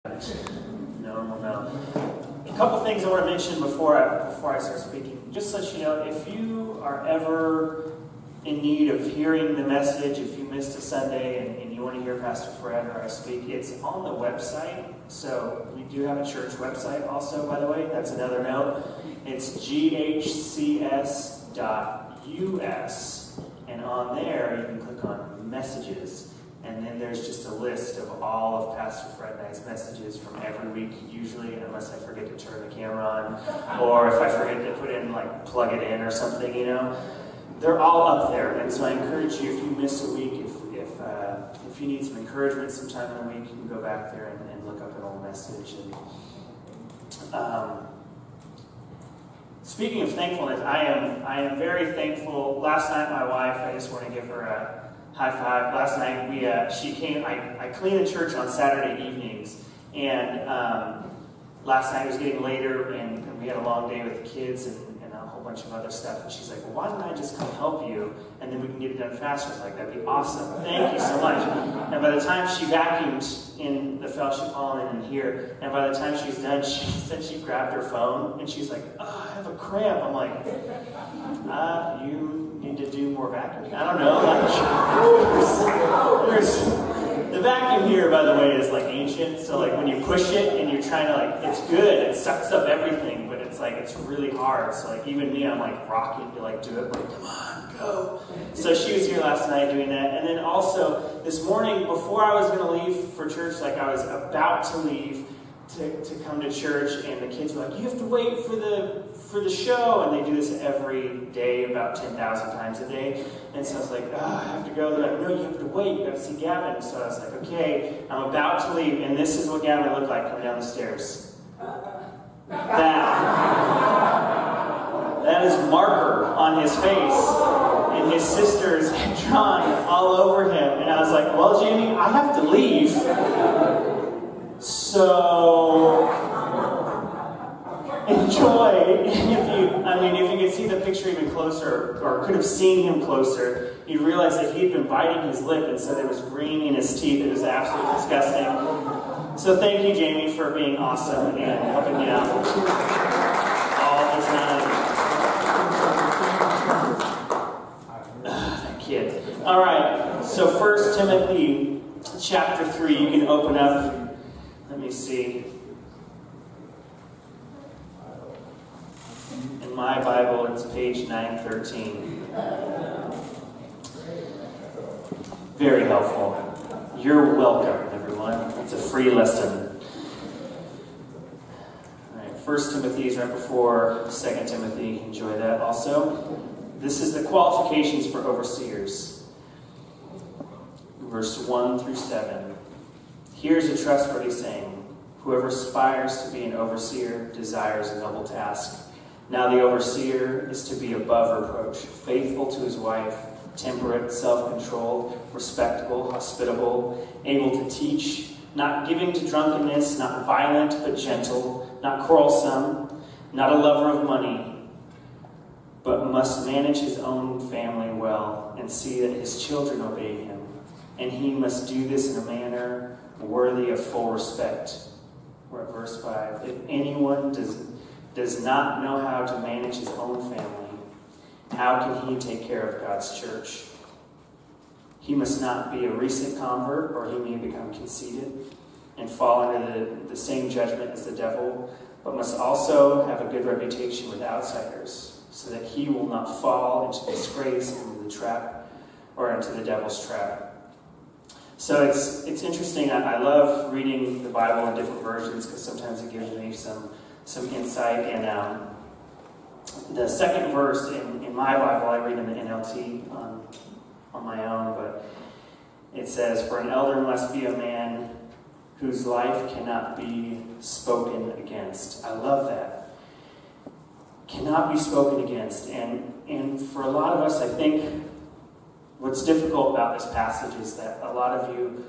No. A couple things I want to mention before I start speaking. Just so you know, if you are ever in need of hearing the message, if you missed a Sunday and you want to hear Pastor Fred or I speak, it's on the website. So we do have a church website also, by the way. That's another note. It's ghcs.us. And on there, you can click on messages. And then there's just a list of all of Pastor Fred and I's messages from every week, usually, unless I forget to turn the camera on, or if I forget to plug it in or something, you know. They're all up there, and so I encourage you, if you miss a week, if you need some encouragement sometime in the week, you can go back there and look up an old message. And speaking of thankfulness, I am very thankful. Last night, my wife, I just want to give her a high five. Last night she came. I clean the church on Saturday evenings, and last night it was getting later, and we had a long day with the kids and a whole bunch of other stuff. And she's like, "Well, why don't I just come help you, and then we can get it done faster?" I was like, "That'd be awesome. Thank you so much." And by the time she vacuumed in the fellowship hall and in here, and by the time she's done, she said she grabbed her phone and she's like, "Oh, I have a cramp." I'm like, "You need to do more vacuuming." I don't know. The vacuum here, by the way, is ancient. So when you push it and you're trying to it's good. It sucks up everything, but it's really hard. So even me, I'm rocking to do it. Come on, go. So she was here last night doing that, and then also this morning before I was going to leave for church, I was about to leave to come to church, and the kids were like, "You have to wait for the show," and they do this every day about 10,000 times a day. And so I was like, "I have to go." They're like, "No, you have to wait. You got to see Gavin." So I was like, "Okay, I'm about to leave," and this is what Gavin looked like coming down the stairs. That is marker on his face, and his sisters had drawn all over him. And I was like, "Well, Jamie, I have to leave. So enjoy." If you could see the picture even closer, or could have seen him closer, you'd realize that he'd been biting his lip, and so there was green in his teeth. It was absolutely disgusting. So thank you, Jamie, for being awesome and helping me out all the time. That kid. All right. So 1 Timothy chapter 3. You can open up. Let me see. In my Bible, it's page 913. Very helpful. You're welcome, everyone. It's a free lesson. All right, 1 Timothy is right before 2 Timothy. Enjoy that also. This is the qualifications for overseers. Verse 1 through 7. Here's a trustworthy saying: whoever aspires to be an overseer desires a noble task. Now the overseer is to be above reproach, faithful to his wife, temperate, self-controlled, respectable, hospitable, able to teach, not giving to drunkenness, not violent but gentle, not quarrelsome, not a lover of money, but must manage his own family well and see that his children obey him. And he must do this in a manner worthy of full respect. We're at verse 5. If anyone does not know how to manage his own family, how can he take care of God's church? He must not be a recent convert, or he may become conceited and fall under the same judgment as the devil, but must also have a good reputation with outsiders, so that he will not fall into disgrace, into the trap, or into the devil's trap. So it's interesting. I love reading the Bible in different versions because sometimes it gives me some insight. And the second verse in my Bible, I read in the NLT on my own, but it says, "For an elder must be a man whose life cannot be spoken against." I love that. Cannot be spoken against. And for a lot of us, I think what's difficult about this passage is that a lot of you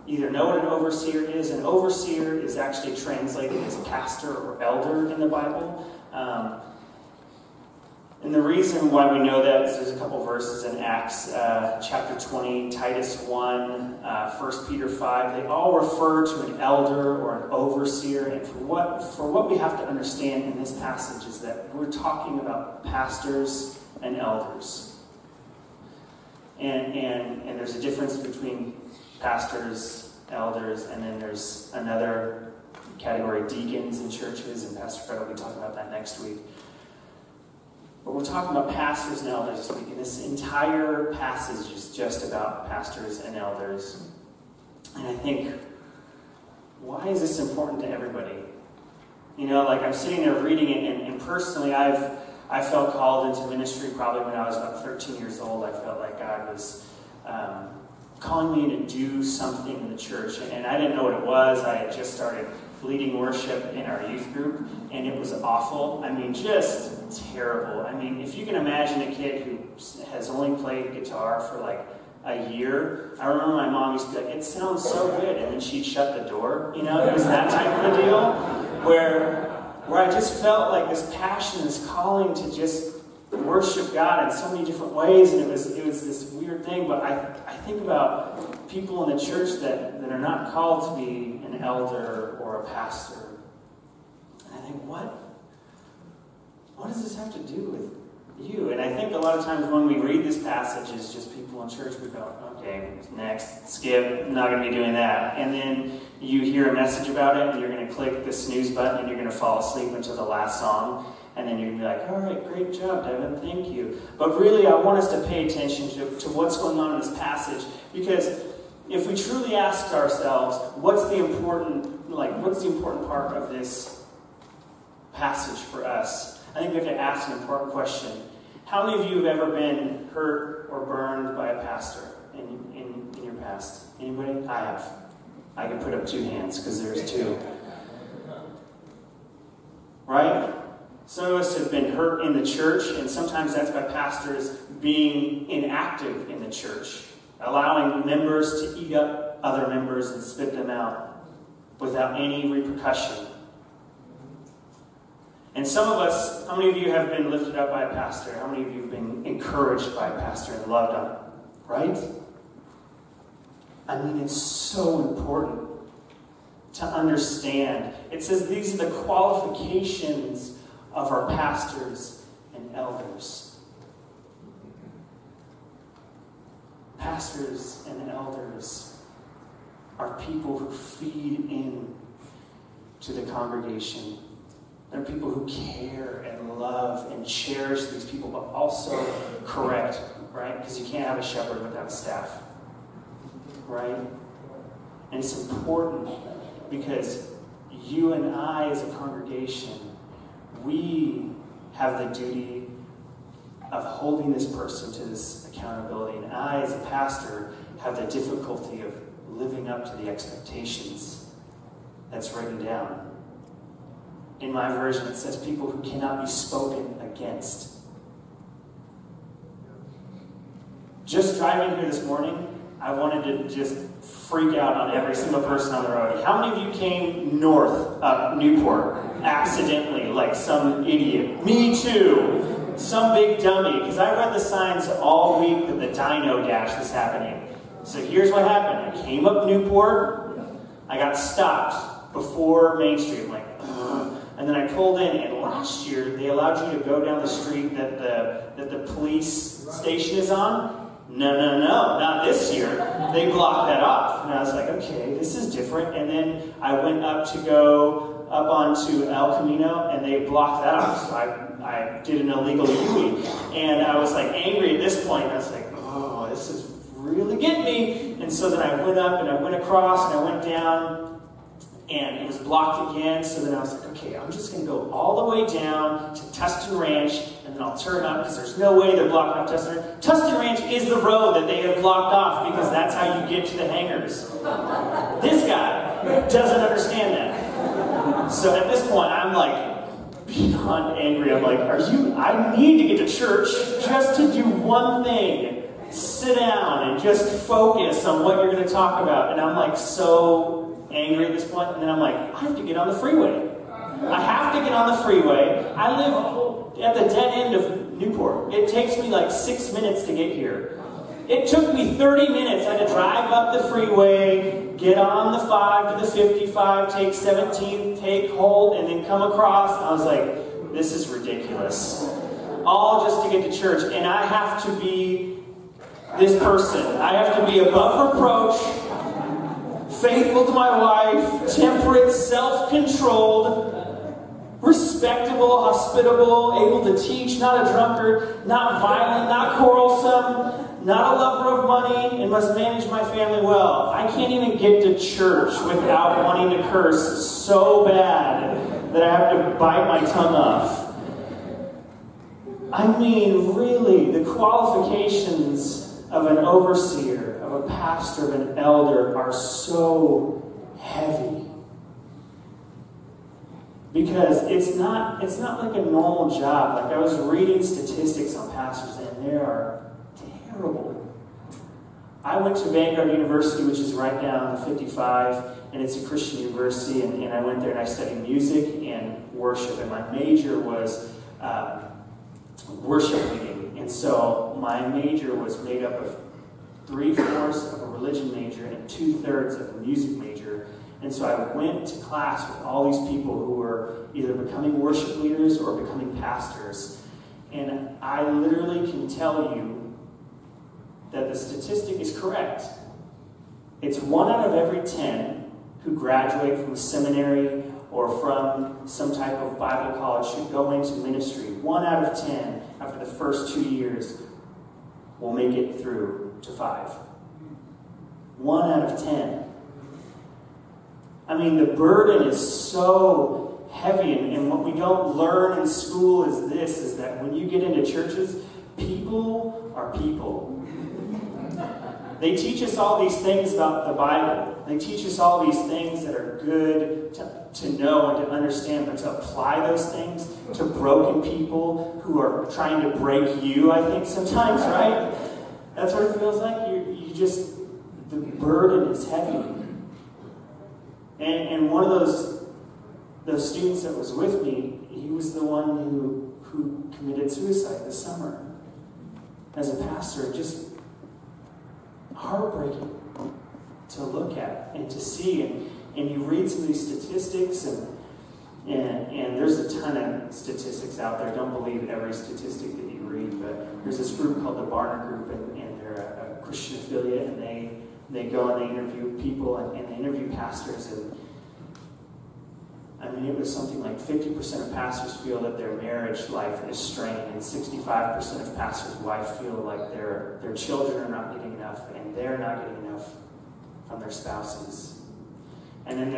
either know what an overseer is. An overseer is actually translated as pastor or elder in the Bible. And the reason why we know that is there's a couple verses in Acts chapter 20, Titus 1, 1 Peter 5. They all refer to an elder or an overseer. And for what we have to understand in this passage is that we're talking about pastors and elders. And there's a difference between pastors, elders, and then there's another category, deacons in churches, and Pastor Fred will be talking about that next week. But we're talking about pastors and elders this week, and this entire passage is just about pastors and elders. And I think, why is this important to everybody? You know, like I'm sitting there reading it, and personally I felt called into ministry probably when I was about 13 years old. I felt like God was calling me to do something in the church, and I didn't know what it was. I had just started leading worship in our youth group, and it was awful. I mean, just terrible. I mean, if you can imagine a kid who has only played guitar for like a year. I remember my mom used to be like, it sounds so good, and then she'd shut the door. You know, it was that type of a deal where I just felt like this passion, this calling to just worship God in so many different ways, and it was this weird thing. But I think about people in the church that are not called to be an elder or a pastor, and I think, what does this have to do with you? And I think a lot of times when we read this passage as just people in church, we go, okay, next, skip, I'm not going to be doing that. And then you hear a message about it, and you're going to click the snooze button, and you're going to fall asleep until the last song. And then you're going to be like, all right, great job, Devin, thank you. But really, I want us to pay attention to what's going on in this passage, because if we truly ask ourselves, what's the important part of this passage for us? I think we have to ask an important question. How many of you have ever been hurt or burned by a pastor in your past? Anybody? I have. I can put up 2 hands because there's 2. Right? Some of us have been hurt in the church, and sometimes that's by pastors being inactive in the church, allowing members to eat up other members and spit them out without any repercussion. And some of us, how many of you have been lifted up by a pastor? How many of you have been encouraged by a pastor and loved on him? Right? I mean, it's so important to understand. It says these are the qualifications of our pastors and elders. Pastors and elders are people who feed in to the congregation. They're people who care and love and cherish these people, but also correct, right? Because you can't have a shepherd without a staff, right? And it's important because you and I as a congregation, we have the duty of holding this person to this accountability. And I, as a pastor, have the difficulty of living up to the expectations that's written down. In my version, it says people who cannot be spoken against. Just driving here this morning, I wanted to just freak out on every single person on the road. How many of you came north up Newport accidentally, like some idiot? Me too. Some big dummy. Because I read the signs all week that the Dino Dash was happening. So here's what happened. I came up Newport. I got stopped before Main Street. I'm like, ugh. And then I pulled in, and last year they allowed you to go down the street that the police station is on. No, not this year. They blocked that off. And I was like, okay, this is different. And then I went up to go up onto El Camino, and they blocked that off. So I did an illegal U-turn. And I was like angry at this point. I was like, oh, this is really getting me. And so then I went up, and I went across, and I went down, and it was blocked again. So then I was like, okay, I'm just going to go all the way down to Tustin Ranch, and then I'll turn up, because there's no way they're blocking off Tustin Ranch. Tustin Ranch is the road that they have blocked off, because that's how you get to the hangars. This guy doesn't understand that. So at this point, I'm like beyond angry. I'm like, I need to get to church just to do one thing. Sit down and just focus on what you're going to talk about. And I'm like so angry at this point, and then I'm like, I have to get on the freeway. I have to get on the freeway. I live at the dead end of Newport. It takes me like 6 minutes to get here. It took me 30 minutes. I had to drive up the freeway, get on the 5 to the 55, take 17th, take hold, and then come across. I was like, this is ridiculous. All just to get to church. And I have to be this person. I have to be above reproach, faithful to my wife, temperate, self-controlled, respectable, hospitable, able to teach, not a drunkard, not violent, not quarrelsome, not a lover of money, and must manage my family well. I can't even get to church without wanting to curse so bad that I have to bite my tongue off. I mean, really, the qualifications of an overseer, of a pastor, of an elder are so heavy. Because it's not like a normal job. Like I was reading statistics on pastors, and they are terrible. I went to Vanguard University, which is right down the 55, and it's a Christian university, and I went there and I studied music and worship, and my major was worship leading. And so my major was made up of 3/4 of a religion major and 2/3 of a music major. And so I went to class with all these people who were either becoming worship leaders or becoming pastors. And I literally can tell you that the statistic is correct. It's 1 out of every 10 who graduate from a seminary or from some type of Bible college should go into ministry. 1 out of 10 after the first 2 years will make it through to 5. 1 out of 10. I mean, the burden is so heavy, and what we don't learn in school is this, is that when you get into churches, people are people. They teach us all these things about the Bible. They teach us all these things that are good to know and to understand, but to apply those things to broken people who are trying to break you, I think sometimes, right? That's what it feels like. You just, the burden is heavy. And one of those students that was with me, he was the one who committed suicide this summer. As a pastor, just heartbreaking to look at and to see. And you read some of these statistics, and there's a ton of statistics out there. Don't believe every statistic that you read, but there's this group called the Barna Group, and they're a Christian affiliate, and they go and they interview people, and they interview pastors, and I mean, it was something like 50% of pastors feel that their marriage life is strained, and 65% of pastors' wives feel like their children are not getting enough, and they're not getting enough from their spouses. And then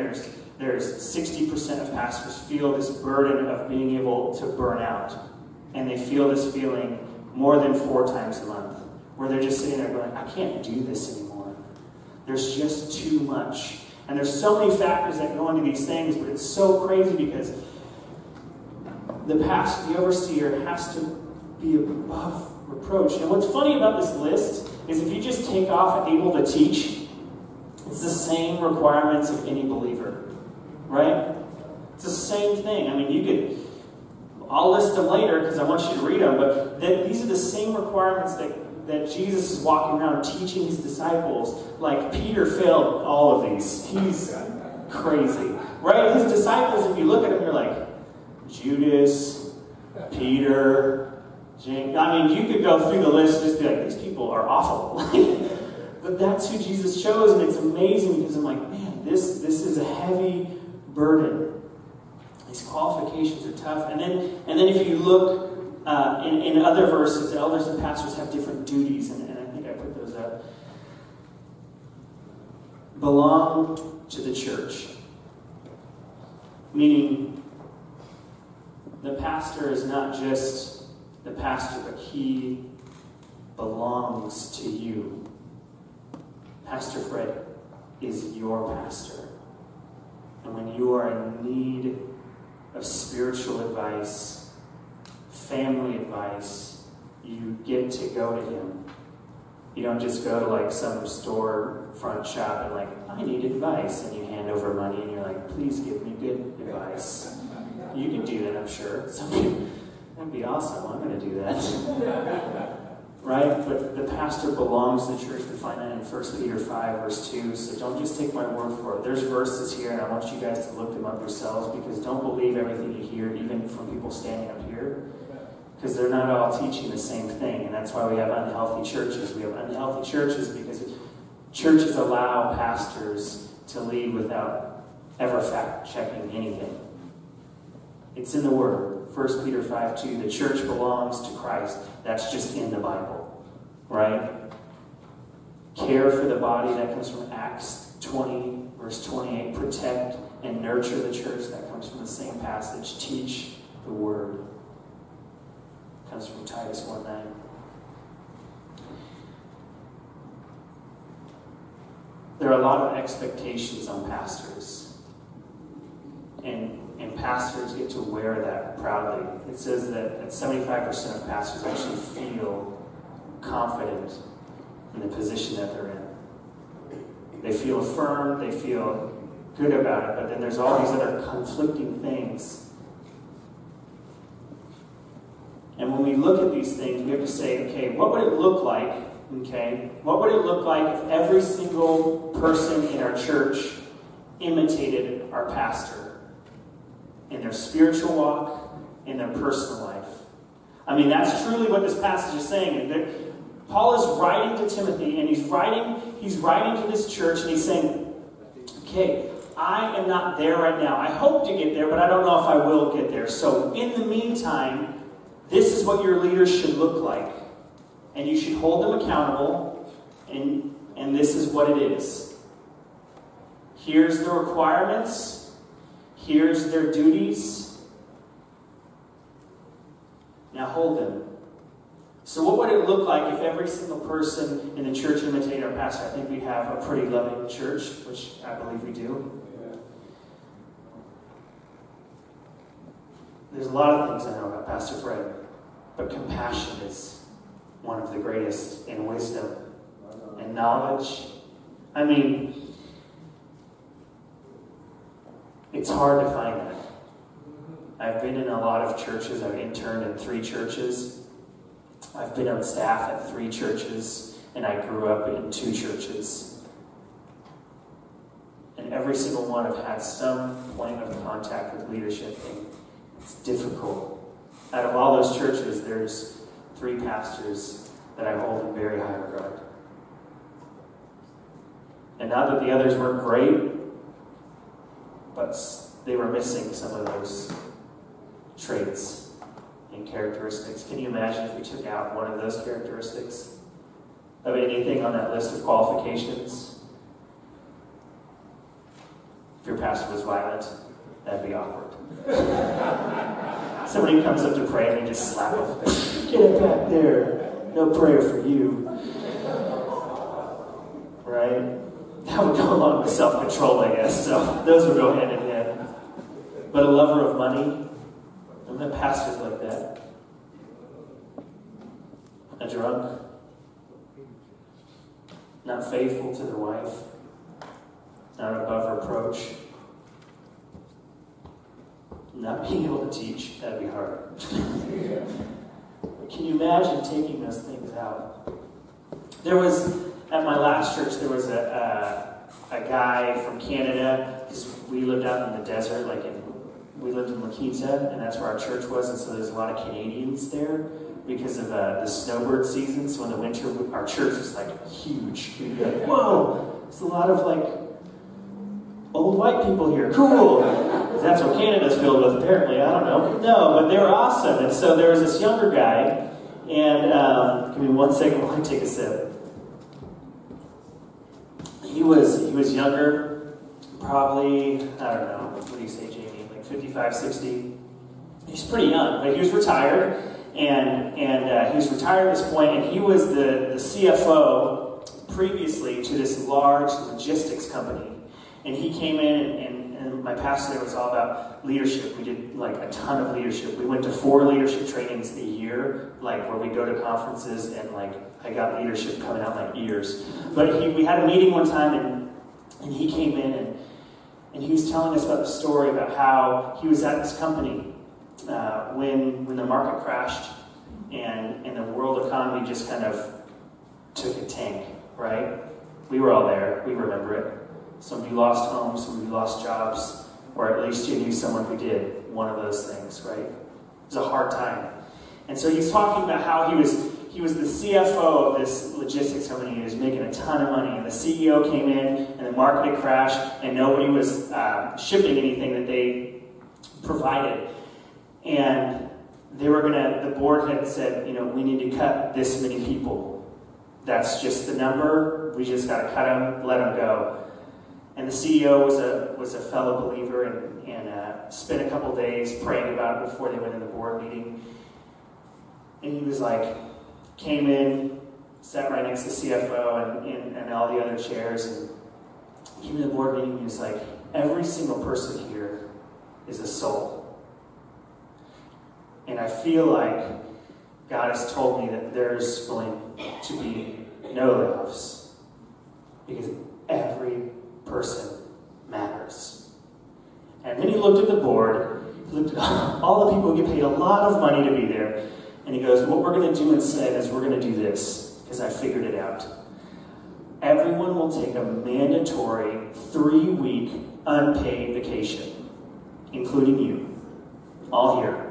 there's 60% of pastors feel this burden of being able to burn out, and they feel this feeling more than 4 times a month, where they're just sitting there going, I can't do this anymore. There's just too much. And there's so many factors that go into these things, but it's so crazy because the pastor, the overseer, has to be above reproach. And what's funny about this list is if you just take off able to teach, it's the same requirements of any believer, right? It's the same thing. I mean, I'll list them later because I want you to read them, but these are the same requirements that Jesus is walking around teaching his disciples. Like, Peter failed all of these. He's crazy. Right? His disciples, if you look at them, you're like, Judas, Peter, James. I mean, you could go through the list and just be like, these people are awful. But that's who Jesus chose, and it's amazing because I'm like, man, this is a heavy burden. These qualifications are tough. And then if you look in other verses, the elders and pastors have different duties, and I think I put those up. Belong to the church. Meaning, the pastor is not just the pastor, but he belongs to you. Pastor Fred is your pastor. And when you are in need of spiritual advice, family advice, you get to go to him. You don't just go to like some store front shop and like, I need advice, and you hand over money and you're like, please give me good advice. You can do that, I'm sure. That'd be awesome. I'm going to do that. Right? But the pastor belongs to the church. We find that in 1 Peter 5, verse 2. So don't just take my word for it. There's verses here, and I want you guys to look them up yourselves, because don't believe everything you hear, even from people standing up here, because they're not all teaching the same thing. And that's why we have unhealthy churches. We have unhealthy churches because churches allow pastors to lead without ever fact-checking anything. It's in the Word. 1 Peter 5:2, the church belongs to Christ. That's just in the Bible, right? Care for the body, that comes from Acts 20, verse 28. Protect and nurture the church, that comes from the same passage. Teach the Word, comes from Titus 1:9. There are a lot of expectations on pastors. And pastors get to wear that proudly. It says that 75% of pastors actually feel confident in the position that they're in. They feel affirmed, they feel good about it, but then there's all these other conflicting things. And when we look at these things, we have to say, okay, what would it look like? Okay, what would it look like if every single person in our church imitated our pastor? In their spiritual walk, in their personal life. I mean, that's truly what this passage is saying. Is that Paul is writing to Timothy, and he's writing to this church, and he's saying, okay, I am not there right now. I hope to get there, but I don't know if I will get there. So in the meantime, this is what your leaders should look like. And you should hold them accountable, and this is what it is. Here's the requirements. Here's their duties. Now hold them. So what would it look like if every single person in the church imitated our pastor? I think we have a pretty loving church, which I believe we do. There's a lot of things I know about Pastor Fred, but compassion is one of the greatest, and wisdom and knowledge. I mean, it's hard to find that. I've been in a lot of churches. I've interned in 3 churches. I've been on staff at 3 churches, and I grew up in 2 churches. And every single one have had some point of contact with leadership, and it's difficult. Out of all those churches, there's 3 pastors that I hold in very high regard. And not that the others weren't great, but they were missing some of those traits and characteristics. Can you imagine if we took out one of those characteristics of anything on that list of qualifications? If your pastor was violent, that'd be awkward. Somebody comes up to pray and they just slap him. Get it back there. No prayer for you. Right? That would go along with self-control, I guess. So those would go hand in hand. But a lover of money, and the pastors like that. A drunk, not faithful to their wife, not above reproach, not being able to teach. That'd be hard. Can you imagine taking those things out? There was, at my last church, there was a guy from Canada, because we lived out in the desert, we lived in La Quinta, and that's where our church was, and so there's a lot of Canadians there because of the snowbird season. So in the winter, our church was huge. You'd be like, whoa, there's a lot of old white people here. Cool. That's what Canada's filled with, apparently. I don't know. No, but they were awesome. And so there was this younger guy, and give me 1 second while I take a sip. He was younger, probably, I don't know, what do you say, Jamie? 55, 60. He's pretty young, but he was retired, and he was retired at this point, and he was the CFO previously to this large logistics company. And he came in, and my pastor there was all about leadership. We did a ton of leadership. We went to 4 leadership trainings a year, where we go to conferences, and I got leadership coming out my ears. But we had a meeting one time, and he came in, and he was telling us about the story about how he was at this company, when the market crashed and the world economy just kind of took a tank, right? We were all there. We remember it. Some of you lost homes, some of you lost jobs, or at least you knew someone who did one of those things, right? It was a hard time. And so he's talking about how he was the CFO of this logistics company. He was making a ton of money, and the CEO came in, and the market had crashed, and nobody was shipping anything that they provided. And the board had said, we need to cut this many people. That's just the number. We just got to cut them, let them go. And the CEO was a fellow believer and spent a couple days praying about it before they went in the board meeting. And he was like, came in, sat right next to the CFO and all the other chairs, and came to the board meeting, and he was like, every single person here is a soul. And I feel like God has told me that there's going to be no layoffs, because every person matters. And then he looked at the board, he looked at all the people who get paid a lot of money to be there, and he goes, what we're going to do instead is we're going to do this, because I figured it out. Everyone will take a mandatory 3-week unpaid vacation, including you, all here.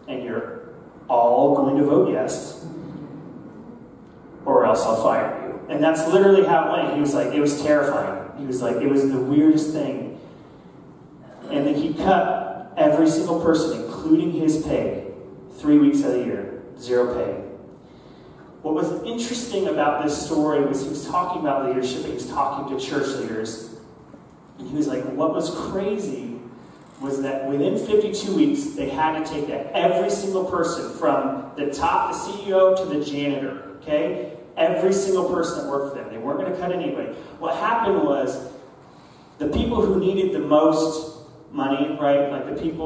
And you're all going to vote yes, or else I'll fire you. And that's literally how it went. He was like, it was terrifying. He was like, it was the weirdest thing. And then he cut every single person, including his pay, 3 weeks of the year, 0 pay. What was interesting about this story was he was talking about leadership, he was talking to church leaders, and he was like, what was crazy was that within 52 weeks, they had to take that. Every single person, from the top, the CEO, to the janitor, okay? Every single person that worked for them. They weren't going to cut anybody. What happened was, the people who needed the most money, right, like the people